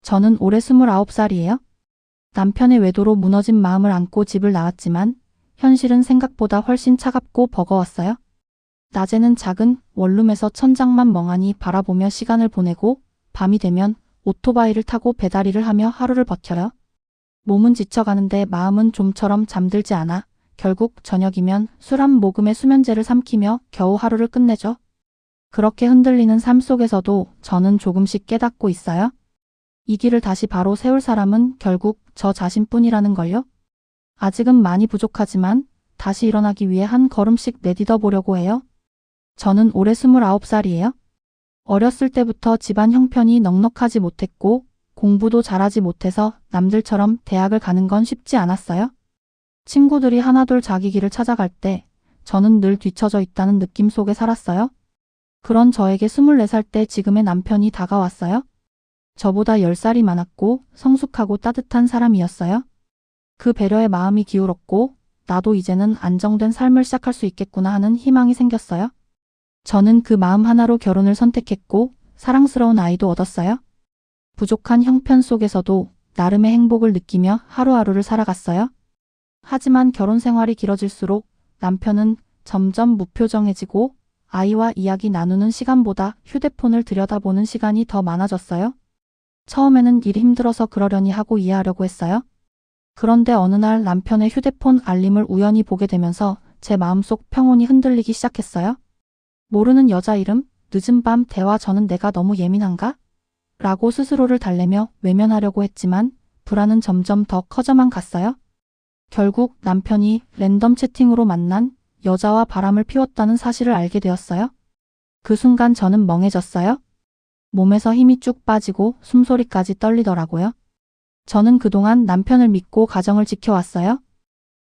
저는 올해 29살이에요. 남편의 외도로 무너진 마음을 안고 집을 나왔지만 현실은 생각보다 훨씬 차갑고 버거웠어요. 낮에는 작은 원룸에서 천장만 멍하니 바라보며 시간을 보내고 밤이 되면 오토바이를 타고 배달일을 하며 하루를 버텨요. 몸은 지쳐가는데 마음은 좀처럼 잠들지 않아 결국 저녁이면 술 한 모금의 수면제를 삼키며 겨우 하루를 끝내죠. 그렇게 흔들리는 삶 속에서도 저는 조금씩 깨닫고 있어요. 이 길을 다시 바로 세울 사람은 결국 저 자신뿐이라는 걸요. 아직은 많이 부족하지만 다시 일어나기 위해 한 걸음씩 내딛어 보려고 해요. 저는 올해 29살이에요. 어렸을 때부터 집안 형편이 넉넉하지 못했고 공부도 잘하지 못해서 남들처럼 대학을 가는 건 쉽지 않았어요. 친구들이 하나둘 자기 길을 찾아갈 때 저는 늘 뒤처져 있다는 느낌 속에 살았어요. 그런 저에게 24살 때 지금의 남편이 다가왔어요. 저보다 10살이 많았고 성숙하고 따뜻한 사람이었어요. 그 배려에 마음이 기울었고 나도 이제는 안정된 삶을 시작할 수 있겠구나 하는 희망이 생겼어요. 저는 그 마음 하나로 결혼을 선택했고 사랑스러운 아이도 얻었어요. 부족한 형편 속에서도 나름의 행복을 느끼며 하루하루를 살아갔어요. 하지만 결혼 생활이 길어질수록 남편은 점점 무표정해지고 아이와 이야기 나누는 시간보다 휴대폰을 들여다보는 시간이 더 많아졌어요. 처음에는 일이 힘들어서 그러려니 하고 이해하려고 했어요. 그런데 어느 날 남편의 휴대폰 알림을 우연히 보게 되면서 제 마음속 평온이 흔들리기 시작했어요. 모르는 여자 이름, 늦은 밤 대화. 저는 내가 너무 예민한가? 라고 스스로를 달래며 외면하려고 했지만 불안은 점점 더 커져만 갔어요. 결국 남편이 랜덤 채팅으로 만난 여자와 바람을 피웠다는 사실을 알게 되었어요. 그 순간 저는 멍해졌어요. 몸에서 힘이 쭉 빠지고 숨소리까지 떨리더라고요. 저는 그동안 남편을 믿고 가정을 지켜왔어요.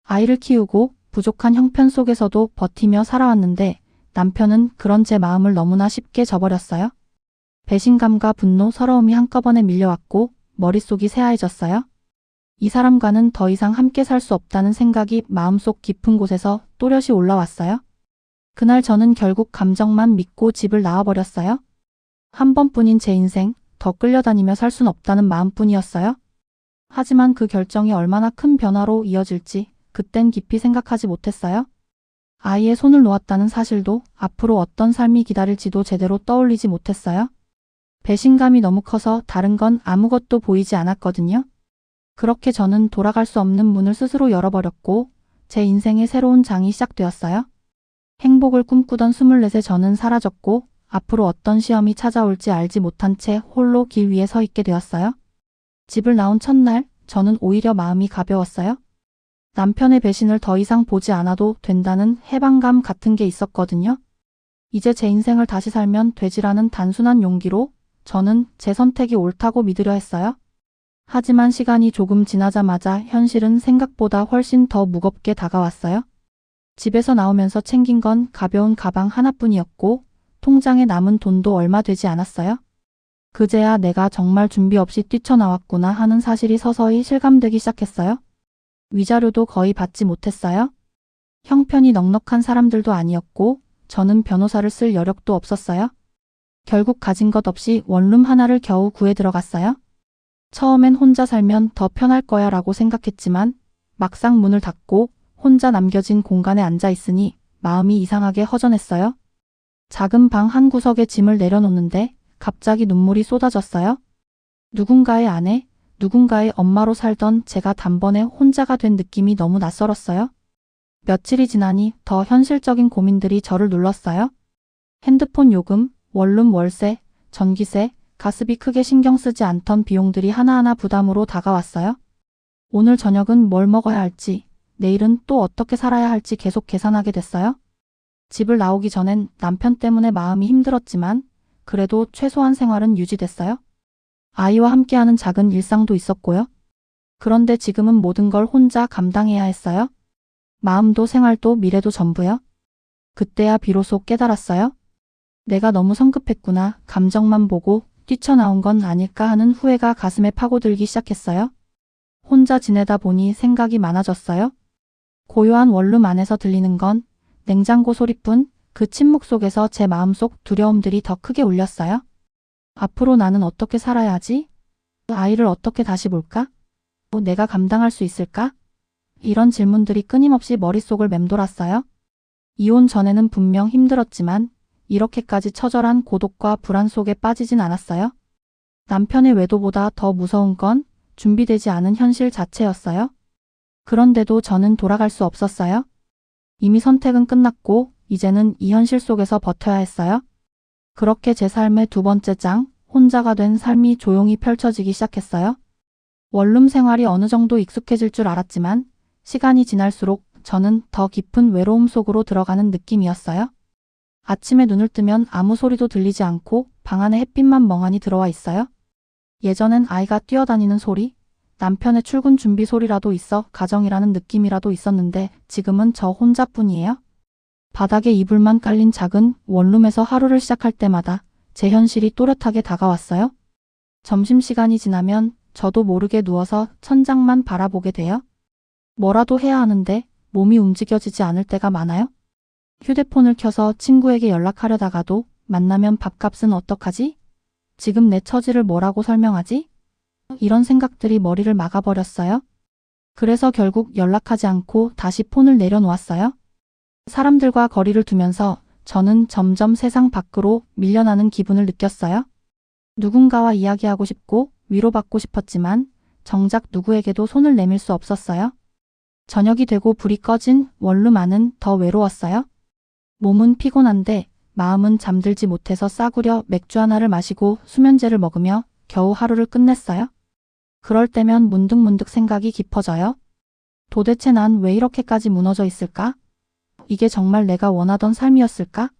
아이를 키우고 부족한 형편 속에서도 버티며 살아왔는데 남편은 그런 제 마음을 너무나 쉽게 저버렸어요. 배신감과 분노, 서러움이 한꺼번에 밀려왔고 머릿속이 새하얘졌어요. 이 사람과는 더 이상 함께 살 수 없다는 생각이 마음속 깊은 곳에서 또렷이 올라왔어요. 그날 저는 결국 감정만 믿고 집을 나와버렸어요. 한 번뿐인 제 인생, 더 끌려다니며 살 순 없다는 마음뿐이었어요. 하지만 그 결정이 얼마나 큰 변화로 이어질지 그땐 깊이 생각하지 못했어요. 아이의 손을 놓았다는 사실도 앞으로 어떤 삶이 기다릴지도 제대로 떠올리지 못했어요. 배신감이 너무 커서 다른 건 아무것도 보이지 않았거든요. 그렇게 저는 돌아갈 수 없는 문을 스스로 열어버렸고 제 인생의 새로운 장이 시작되었어요. 행복을 꿈꾸던 24세 저는 사라졌고 앞으로 어떤 시험이 찾아올지 알지 못한 채 홀로 길 위에 서 있게 되었어요. 집을 나온 첫날 저는 오히려 마음이 가벼웠어요. 남편의 배신을 더 이상 보지 않아도 된다는 해방감 같은 게 있었거든요. 이제 제 인생을 다시 살면 되지라는 단순한 용기로 저는 제 선택이 옳다고 믿으려 했어요. 하지만 시간이 조금 지나자마자 현실은 생각보다 훨씬 더 무겁게 다가왔어요. 집에서 나오면서 챙긴 건 가벼운 가방 하나뿐이었고 통장에 남은 돈도 얼마 되지 않았어요. 그제야 내가 정말 준비 없이 뛰쳐나왔구나 하는 사실이 서서히 실감되기 시작했어요. 위자료도 거의 받지 못했어요. 형편이 넉넉한 사람들도 아니었고 저는 변호사를 쓸 여력도 없었어요. 결국 가진 것 없이 원룸 하나를 겨우 구해 들어갔어요. 처음엔 혼자 살면 더 편할 거야 라고 생각했지만 막상 문을 닫고 혼자 남겨진 공간에 앉아 있으니 마음이 이상하게 허전했어요. 작은 방 한 구석에 짐을 내려놓는데 갑자기 눈물이 쏟아졌어요. 누군가의 아내, 누군가의 엄마로 살던 제가 단번에 혼자가 된 느낌이 너무 낯설었어요. 며칠이 지나니 더 현실적인 고민들이 저를 눌렀어요. 핸드폰 요금, 원룸 월세, 전기세, 가습이 크게 신경 쓰지 않던 비용들이 하나하나 부담으로 다가왔어요. 오늘 저녁은 뭘 먹어야 할지, 내일은 또 어떻게 살아야 할지 계속 계산하게 됐어요. 집을 나오기 전엔 남편 때문에 마음이 힘들었지만 그래도 최소한 생활은 유지됐어요. 아이와 함께하는 작은 일상도 있었고요. 그런데 지금은 모든 걸 혼자 감당해야 했어요. 마음도 생활도 미래도 전부요. 그때야 비로소 깨달았어요. 내가 너무 성급했구나. 감정만 보고 뛰쳐나온 건 아닐까 하는 후회가 가슴에 파고들기 시작했어요. 혼자 지내다 보니 생각이 많아졌어요. 고요한 원룸 안에서 들리는 건 냉장고 소리뿐. 그 침묵 속에서 제 마음속 두려움들이 더 크게 울렸어요. 앞으로 나는 어떻게 살아야 하지? 아이를 어떻게 다시 볼까? 내가 감당할 수 있을까? 이런 질문들이 끊임없이 머릿속을 맴돌았어요. 이혼 전에는 분명 힘들었지만 이렇게까지 처절한 고독과 불안 속에 빠지진 않았어요. 남편의 외도보다 더 무서운 건 준비되지 않은 현실 자체였어요. 그런데도 저는 돌아갈 수 없었어요. 이미 선택은 끝났고 이제는 이 현실 속에서 버텨야 했어요. 그렇게 제 삶의 두 번째 장, 혼자가 된 삶이 조용히 펼쳐지기 시작했어요. 원룸 생활이 어느 정도 익숙해질 줄 알았지만 시간이 지날수록 저는 더 깊은 외로움 속으로 들어가는 느낌이었어요. 아침에 눈을 뜨면 아무 소리도 들리지 않고 방 안에 햇빛만 멍하니 들어와 있어요. 예전엔 아이가 뛰어다니는 소리, 남편의 출근 준비 소리라도 있어 가정이라는 느낌이라도 있었는데 지금은 저 혼자뿐이에요. 바닥에 이불만 깔린 작은 원룸에서 하루를 시작할 때마다 제 현실이 또렷하게 다가왔어요. 점심시간이 지나면 저도 모르게 누워서 천장만 바라보게 돼요. 뭐라도 해야 하는데 몸이 움직여지지 않을 때가 많아요. 휴대폰을 켜서 친구에게 연락하려다가도 만나면 밥값은 어떡하지? 지금 내 처지를 뭐라고 설명하지? 이런 생각들이 머리를 막아버렸어요. 그래서 결국 연락하지 않고 다시 폰을 내려놓았어요. 사람들과 거리를 두면서 저는 점점 세상 밖으로 밀려나는 기분을 느꼈어요. 누군가와 이야기하고 싶고 위로받고 싶었지만 정작 누구에게도 손을 내밀 수 없었어요. 저녁이 되고 불이 꺼진 원룸 안은 더 외로웠어요. 몸은 피곤한데 마음은 잠들지 못해서 싸구려 맥주 하나를 마시고 수면제를 먹으며 겨우 하루를 끝냈어요. 그럴 때면 문득문득 생각이 깊어져요. 도대체 난 왜 이렇게까지 무너져 있을까? 이게 정말 내가 원하던 삶이었을까?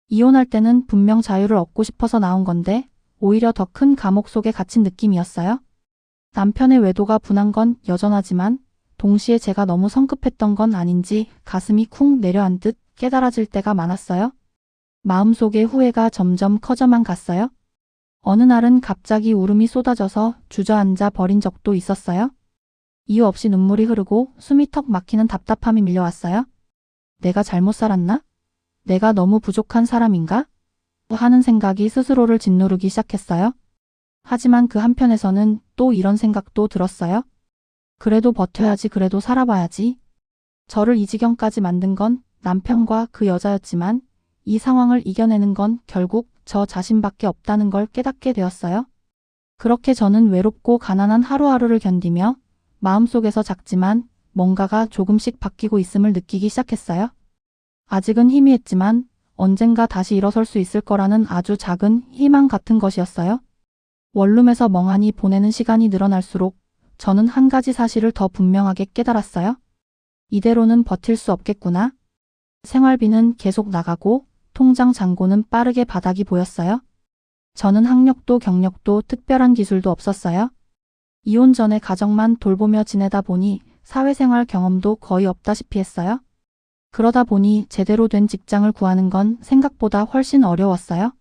이혼할 때는 분명 자유를 얻고 싶어서 나온 건데 오히려 더 큰 감옥 속에 갇힌 느낌이었어요. 남편의 외도가 분한 건 여전하지만 동시에 제가 너무 성급했던 건 아닌지 가슴이 쿵 내려앉듯 깨달아질 때가 많았어요. 마음속의 후회가 점점 커져만 갔어요. 어느 날은 갑자기 울음이 쏟아져서 주저앉아 버린 적도 있었어요. 이유 없이 눈물이 흐르고 숨이 턱 막히는 답답함이 밀려왔어요. 내가 잘못 살았나? 내가 너무 부족한 사람인가? 하는 생각이 스스로를 짓누르기 시작했어요. 하지만 그 한편에서는 또 이런 생각도 들었어요. 그래도 버텨야지, 그래도 살아봐야지. 저를 이 지경까지 만든 건 남편과 그 여자였지만 이 상황을 이겨내는 건 결국 저 자신밖에 없다는 걸 깨닫게 되었어요. 그렇게 저는 외롭고 가난한 하루하루를 견디며 마음속에서 작지만 뭔가가 조금씩 바뀌고 있음을 느끼기 시작했어요. 아직은 희미했지만 언젠가 다시 일어설 수 있을 거라는 아주 작은 희망 같은 것이었어요. 원룸에서 멍하니 보내는 시간이 늘어날수록 저는 한 가지 사실을 더 분명하게 깨달았어요. 이대로는 버틸 수 없겠구나. 생활비는 계속 나가고 통장 잔고는 빠르게 바닥이 보였어요. 저는 학력도 경력도 특별한 기술도 없었어요. 이혼 전에 가정만 돌보며 지내다 보니 사회생활 경험도 거의 없다시피 했어요. 그러다 보니 제대로 된 직장을 구하는 건 생각보다 훨씬 어려웠어요.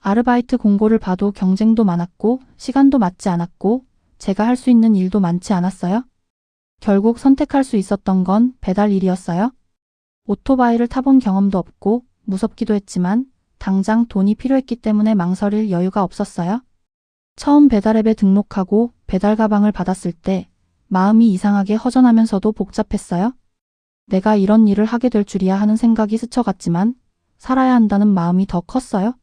아르바이트 공고를 봐도 경쟁도 많았고 시간도 맞지 않았고 제가 할 수 있는 일도 많지 않았어요. 결국 선택할 수 있었던 건 배달 일이었어요. 오토바이를 타본 경험도 없고 무섭기도 했지만 당장 돈이 필요했기 때문에 망설일 여유가 없었어요. 처음 배달앱에 등록하고 배달 가방을 받았을 때 마음이 이상하게 허전하면서도 복잡했어요. 내가 이런 일을 하게 될 줄이야 하는 생각이 스쳐갔지만 살아야 한다는 마음이 더 컸어요.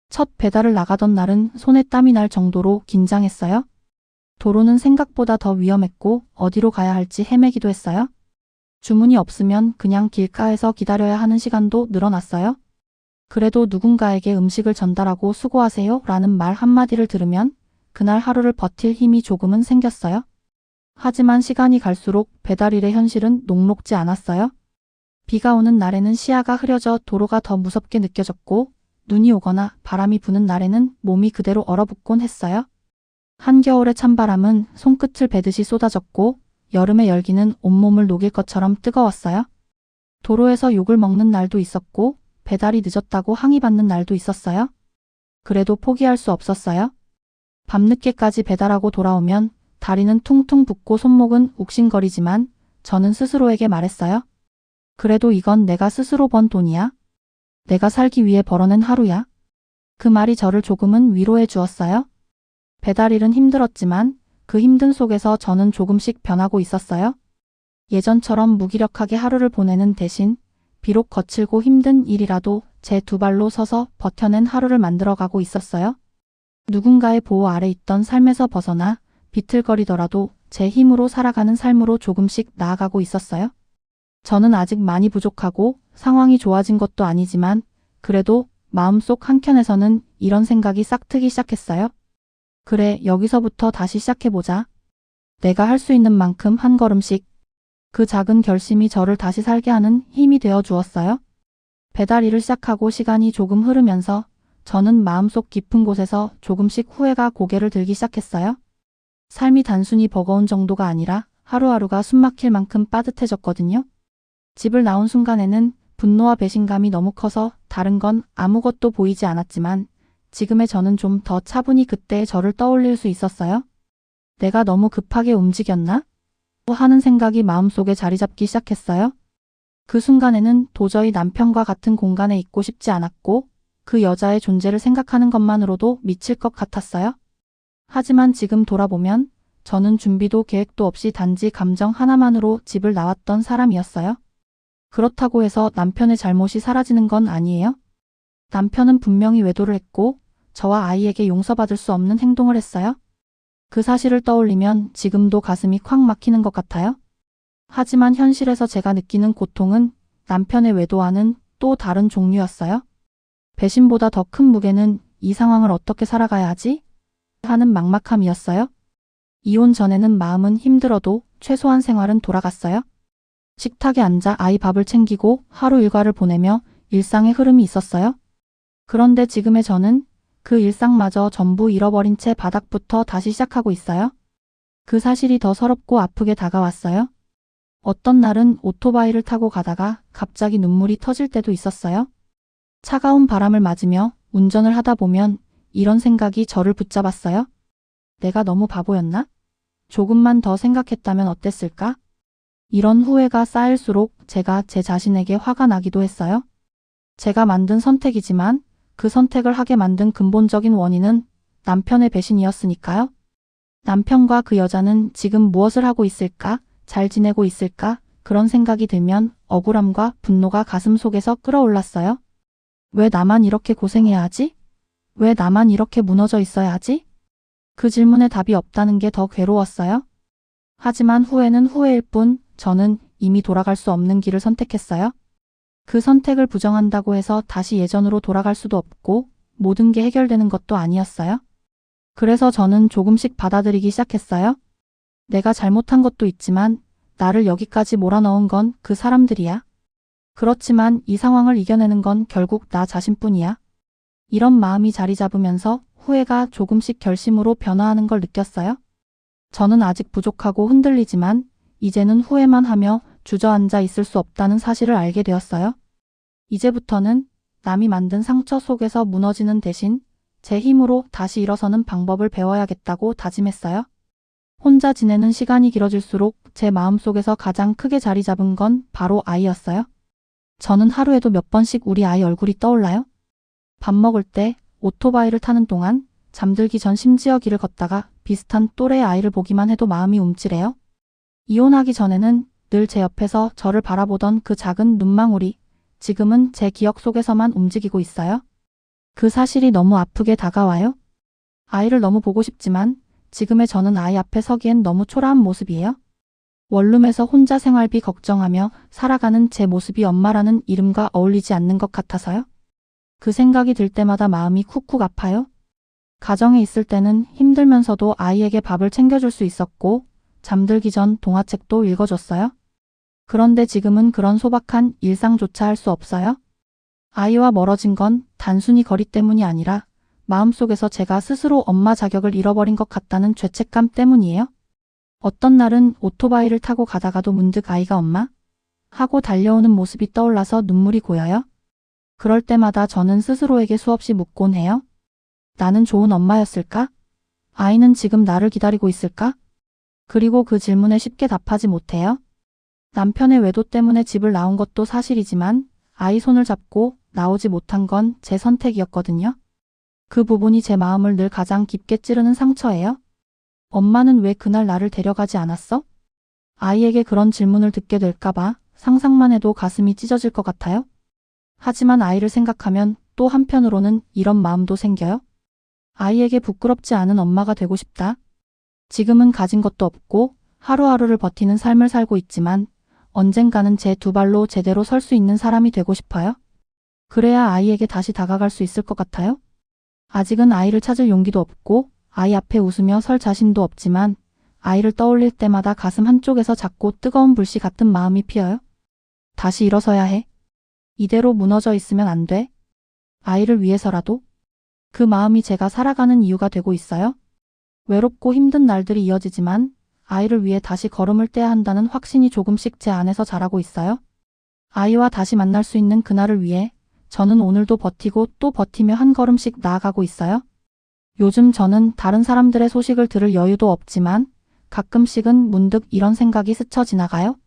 첫 배달을 나가던 날은 손에 땀이 날 정도로 긴장했어요. 도로는 생각보다 더 위험했고 어디로 가야 할지 헤매기도 했어요. 주문이 없으면 그냥 길가에서 기다려야 하는 시간도 늘어났어요. 그래도 누군가에게 음식을 전달하고 수고하세요 라는 말 한마디를 들으면 그날 하루를 버틸 힘이 조금은 생겼어요. 하지만 시간이 갈수록 배달일의 현실은 녹록지 않았어요. 비가 오는 날에는 시야가 흐려져 도로가 더 무섭게 느껴졌고 눈이 오거나 바람이 부는 날에는 몸이 그대로 얼어붙곤 했어요. 한겨울의 찬바람은 손끝을 베듯이 쏟아졌고 여름의 열기는 온몸을 녹일 것처럼 뜨거웠어요. 도로에서 욕을 먹는 날도 있었고 배달이 늦었다고 항의받는 날도 있었어요. 그래도 포기할 수 없었어요. 밤늦게까지 배달하고 돌아오면 다리는 퉁퉁 붓고 손목은 욱신거리지만 저는 스스로에게 말했어요. 그래도 이건 내가 스스로 번 돈이야. 내가 살기 위해 벌어낸 하루야. 그 말이 저를 조금은 위로해 주었어요. 배달일은 힘들었지만 그 힘든 속에서 저는 조금씩 변하고 있었어요. 예전처럼 무기력하게 하루를 보내는 대신 비록 거칠고 힘든 일이라도 제 두 발로 서서 버텨낸 하루를 만들어가고 있었어요. 누군가의 보호 아래 있던 삶에서 벗어나 비틀거리더라도 제 힘으로 살아가는 삶으로 조금씩 나아가고 있었어요. 저는 아직 많이 부족하고 상황이 좋아진 것도 아니지만 그래도 마음속 한켠에서는 이런 생각이 싹트기 시작했어요. 그래, 여기서부터 다시 시작해보자. 내가 할 수 있는 만큼 한 걸음씩. 그 작은 결심이 저를 다시 살게 하는 힘이 되어 주었어요. 배달 일을 시작하고 시간이 조금 흐르면서 저는 마음속 깊은 곳에서 조금씩 후회가 고개를 들기 시작했어요. 삶이 단순히 버거운 정도가 아니라 하루하루가 숨막힐 만큼 빠듯해졌거든요. 집을 나온 순간에는 분노와 배신감이 너무 커서 다른 건 아무것도 보이지 않았지만 지금의 저는 좀 더 차분히 그때의 저를 떠올릴 수 있었어요. 내가 너무 급하게 움직였나? 하는 생각이 마음속에 자리 잡기 시작했어요. 그 순간에는 도저히 남편과 같은 공간에 있고 싶지 않았고 그 여자의 존재를 생각하는 것만으로도 미칠 것 같았어요. 하지만 지금 돌아보면 저는 준비도 계획도 없이 단지 감정 하나만으로 집을 나왔던 사람이었어요. 그렇다고 해서 남편의 잘못이 사라지는 건 아니에요. 남편은 분명히 외도를 했고 저와 아이에게 용서받을 수 없는 행동을 했어요. 그 사실을 떠올리면 지금도 가슴이 콱 막히는 것 같아요. 하지만 현실에서 제가 느끼는 고통은 남편의 외도와는 또 다른 종류였어요. 배신보다 더 큰 무게는 이 상황을 어떻게 살아가야 하지? 하는 막막함이었어요. 이혼 전에는 마음은 힘들어도 최소한 생활은 돌아갔어요. 식탁에 앉아 아이 밥을 챙기고 하루 일과를 보내며 일상의 흐름이 있었어요. 그런데 지금의 저는 그 일상마저 전부 잃어버린 채 바닥부터 다시 시작하고 있어요. 그 사실이 더 서럽고 아프게 다가왔어요. 어떤 날은 오토바이를 타고 가다가 갑자기 눈물이 터질 때도 있었어요. 차가운 바람을 맞으며 운전을 하다 보면 이런 생각이 저를 붙잡았어요. 내가 너무 바보였나? 조금만 더 생각했다면 어땠을까? 이런 후회가 쌓일수록 제가 제 자신에게 화가 나기도 했어요. 제가 만든 선택이지만 그 선택을 하게 만든 근본적인 원인은 남편의 배신이었으니까요. 남편과 그 여자는 지금 무엇을 하고 있을까? 잘 지내고 있을까? 그런 생각이 들면 억울함과 분노가 가슴 속에서 끌어올랐어요. 왜 나만 이렇게 고생해야 하지? 왜 나만 이렇게 무너져 있어야 하지? 그 질문에 답이 없다는 게 더 괴로웠어요. 하지만 후회는 후회일 뿐 저는 이미 돌아갈 수 없는 길을 선택했어요. 그 선택을 부정한다고 해서 다시 예전으로 돌아갈 수도 없고 모든 게 해결되는 것도 아니었어요. 그래서 저는 조금씩 받아들이기 시작했어요. 내가 잘못한 것도 있지만 나를 여기까지 몰아넣은 건 그 사람들이야. 그렇지만 이 상황을 이겨내는 건 결국 나 자신뿐이야. 이런 마음이 자리 잡으면서 후회가 조금씩 결심으로 변화하는 걸 느꼈어요. 저는 아직 부족하고 흔들리지만 이제는 후회만 하며 주저앉아 있을 수 없다는 사실을 알게 되었어요. 이제부터는 남이 만든 상처 속에서 무너지는 대신 제 힘으로 다시 일어서는 방법을 배워야겠다고 다짐했어요. 혼자 지내는 시간이 길어질수록 제 마음속에서 가장 크게 자리 잡은 건 바로 아이였어요. 저는 하루에도 몇 번씩 우리 아이 얼굴이 떠올라요. 밥 먹을 때, 오토바이를 타는 동안, 잠들기 전 심지어 길을 걷다가 비슷한 또래의 아이를 보기만 해도 마음이 움찔해요. 이혼하기 전에는 늘 제 옆에서 저를 바라보던 그 작은 눈망울이 지금은 제 기억 속에서만 움직이고 있어요. 그 사실이 너무 아프게 다가와요. 아이를 너무 보고 싶지만 지금의 저는 아이 앞에 서기엔 너무 초라한 모습이에요. 원룸에서 혼자 생활비 걱정하며 살아가는 제 모습이 엄마라는 이름과 어울리지 않는 것 같아서요. 그 생각이 들 때마다 마음이 쿡쿡 아파요. 가정에 있을 때는 힘들면서도 아이에게 밥을 챙겨줄 수 있었고 잠들기 전 동화책도 읽어줬어요. 그런데 지금은 그런 소박한 일상조차 할 수 없어요. 아이와 멀어진 건 단순히 거리 때문이 아니라 마음속에서 제가 스스로 엄마 자격을 잃어버린 것 같다는 죄책감 때문이에요. 어떤 날은 오토바이를 타고 가다가도 문득 아이가 엄마? 하고 달려오는 모습이 떠올라서 눈물이 고여요. 그럴 때마다 저는 스스로에게 수없이 묻곤 해요. 나는 좋은 엄마였을까? 아이는 지금 나를 기다리고 있을까? 그리고 그 질문에 쉽게 답하지 못해요. 남편의 외도 때문에 집을 나온 것도 사실이지만 아이 손을 잡고 나오지 못한 건 제 선택이었거든요. 그 부분이 제 마음을 늘 가장 깊게 찌르는 상처예요. 엄마는 왜 그날 나를 데려가지 않았어? 아이에게 그런 질문을 듣게 될까봐 상상만 해도 가슴이 찢어질 것 같아요. 하지만 아이를 생각하면 또 한편으로는 이런 마음도 생겨요. 아이에게 부끄럽지 않은 엄마가 되고 싶다. 지금은 가진 것도 없고 하루하루를 버티는 삶을 살고 있지만 언젠가는 제 두 발로 제대로 설 수 있는 사람이 되고 싶어요. 그래야 아이에게 다시 다가갈 수 있을 것 같아요. 아직은 아이를 찾을 용기도 없고 아이 앞에 웃으며 설 자신도 없지만 아이를 떠올릴 때마다 가슴 한쪽에서 작고 뜨거운 불씨 같은 마음이 피어요. 다시 일어서야 해. 이대로 무너져 있으면 안 돼. 아이를 위해서라도. 그 마음이 제가 살아가는 이유가 되고 있어요. 외롭고 힘든 날들이 이어지지만 아이를 위해 다시 걸음을 떼야 한다는 확신이 조금씩 제 안에서 자라고 있어요. 아이와 다시 만날 수 있는 그날을 위해 저는 오늘도 버티고 또 버티며 한 걸음씩 나아가고 있어요. 요즘 저는 다른 사람들의 소식을 들을 여유도 없지만 가끔씩은 문득 이런 생각이 스쳐 지나가요.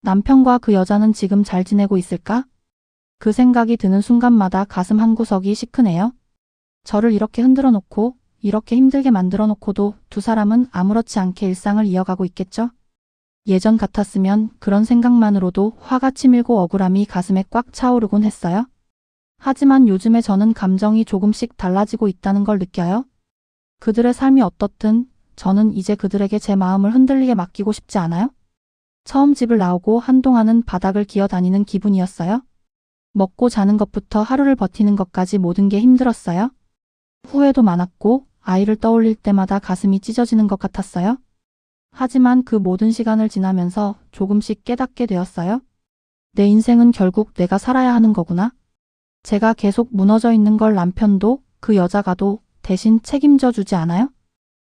남편과 그 여자는 지금 잘 지내고 있을까? 그 생각이 드는 순간마다 가슴 한구석이 시큰해요. 저를 이렇게 흔들어 놓고 이렇게 힘들게 만들어 놓고도 두 사람은 아무렇지 않게 일상을 이어가고 있겠죠? 예전 같았으면 그런 생각만으로도 화가 치밀고 억울함이 가슴에 꽉 차오르곤 했어요. 하지만 요즘에 저는 감정이 조금씩 달라지고 있다는 걸 느껴요. 그들의 삶이 어떻든 저는 이제 그들에게 제 마음을 흔들리게 맡기고 싶지 않아요. 처음 집을 나오고 한동안은 바닥을 기어다니는 기분이었어요. 먹고 자는 것부터 하루를 버티는 것까지 모든 게 힘들었어요. 후회도 많았고 아이를 떠올릴 때마다 가슴이 찢어지는 것 같았어요. 하지만 그 모든 시간을 지나면서 조금씩 깨닫게 되었어요. 내 인생은 결국 내가 살아야 하는 거구나. 제가 계속 무너져 있는 걸 남편도 그 여자가도 대신 책임져 주지 않아요?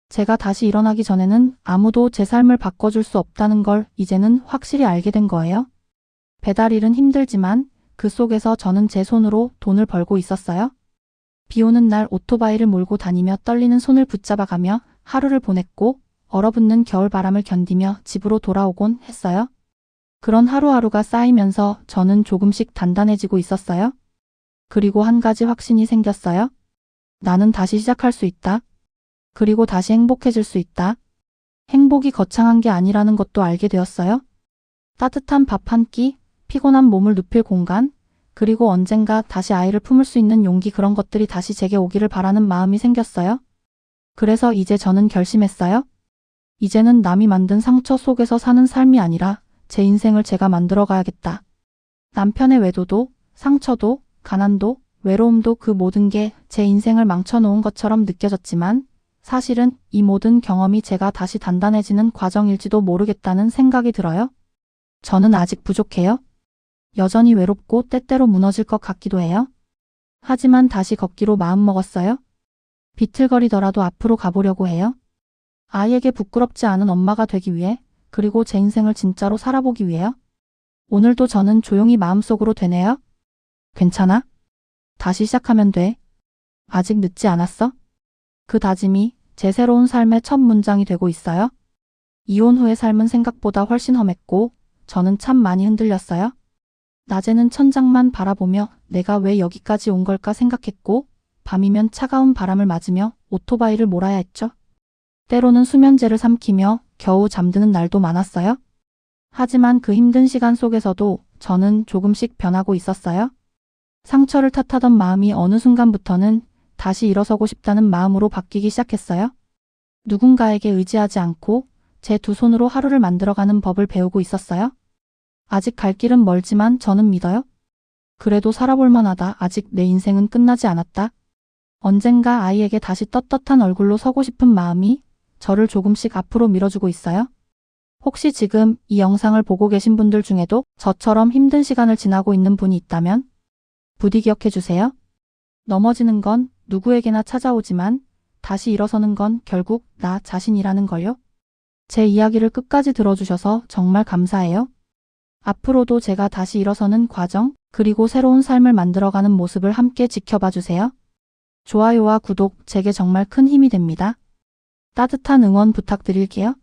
제가 다시 일어나기 전에는 아무도 제 삶을 바꿔줄 수 없다는 걸 이제는 확실히 알게 된 거예요. 배달일은 힘들지만 그 속에서 저는 제 손으로 돈을 벌고 있었어요. 비 오는 날 오토바이를 몰고 다니며 떨리는 손을 붙잡아가며 하루를 보냈고 얼어붙는 겨울바람을 견디며 집으로 돌아오곤 했어요. 그런 하루하루가 쌓이면서 저는 조금씩 단단해지고 있었어요. 그리고 한 가지 확신이 생겼어요. 나는 다시 시작할 수 있다. 그리고 다시 행복해질 수 있다. 행복이 거창한 게 아니라는 것도 알게 되었어요. 따뜻한 밥 한 끼, 피곤한 몸을 눕힐 공간, 그리고 언젠가 다시 아이를 품을 수 있는 용기 그런 것들이 다시 제게 오기를 바라는 마음이 생겼어요. 그래서 이제 저는 결심했어요. 이제는 남이 만든 상처 속에서 사는 삶이 아니라 제 인생을 제가 만들어 가야겠다. 남편의 외도도, 상처도, 가난도, 외로움도 그 모든 게 제 인생을 망쳐놓은 것처럼 느껴졌지만 사실은 이 모든 경험이 제가 다시 단단해지는 과정일지도 모르겠다는 생각이 들어요. 저는 아직 부족해요. 여전히 외롭고 때때로 무너질 것 같기도 해요. 하지만 다시 걷기로 마음먹었어요. 비틀거리더라도 앞으로 가보려고 해요. 아이에게 부끄럽지 않은 엄마가 되기 위해, 그리고 제 인생을 진짜로 살아보기 위해요. 오늘도 저는 조용히 마음속으로 되뇌요. 괜찮아? 다시 시작하면 돼. 아직 늦지 않았어? 그 다짐이 제 새로운 삶의 첫 문장이 되고 있어요. 이혼 후의 삶은 생각보다 훨씬 험했고 저는 참 많이 흔들렸어요. 낮에는 천장만 바라보며 내가 왜 여기까지 온 걸까 생각했고 밤이면 차가운 바람을 맞으며 오토바이를 몰아야 했죠. 때로는 수면제를 삼키며 겨우 잠드는 날도 많았어요. 하지만 그 힘든 시간 속에서도 저는 조금씩 변하고 있었어요. 상처를 탓하던 마음이 어느 순간부터는 다시 일어서고 싶다는 마음으로 바뀌기 시작했어요. 누군가에게 의지하지 않고 제 두 손으로 하루를 만들어가는 법을 배우고 있었어요. 아직 갈 길은 멀지만 저는 믿어요. 그래도 살아볼 만하다. 아직 내 인생은 끝나지 않았다. 언젠가 아이에게 다시 떳떳한 얼굴로 서고 싶은 마음이 저를 조금씩 앞으로 밀어주고 있어요. 혹시 지금 이 영상을 보고 계신 분들 중에도 저처럼 힘든 시간을 지나고 있는 분이 있다면 부디 기억해 주세요. 넘어지는 건 누구에게나 찾아오지만 다시 일어서는 건 결국 나 자신이라는 걸요. 제 이야기를 끝까지 들어주셔서 정말 감사해요. 앞으로도 제가 다시 일어서는 과정, 그리고 새로운 삶을 만들어가는 모습을 함께 지켜봐 주세요. 좋아요와 구독 제게 정말 큰 힘이 됩니다. 따뜻한 응원 부탁드릴게요.